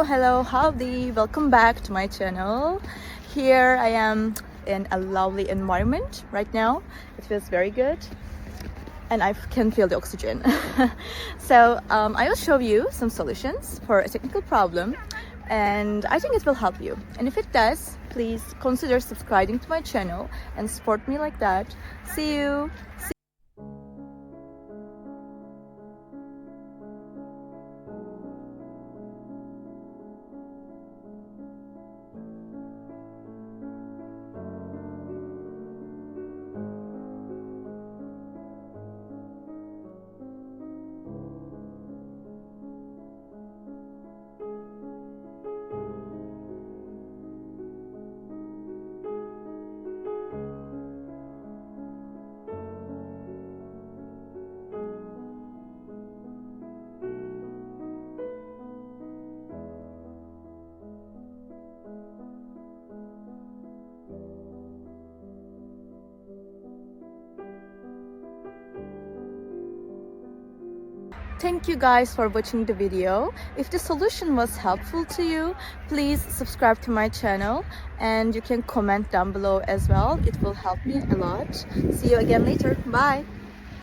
Hello, howdy, welcome back to my channel. Here I am in a lovely environment right now. It feels very good and I can feel the oxygen. So I will show you some solutions for a technical problem, and I think it will help you. And if it does, please consider subscribing to my channel and support me like that. See you. Thank you guys for watching the video. If the solution was helpful to you, please subscribe to my channel and you can comment down below as well. It will help me a lot. See you again later. Bye.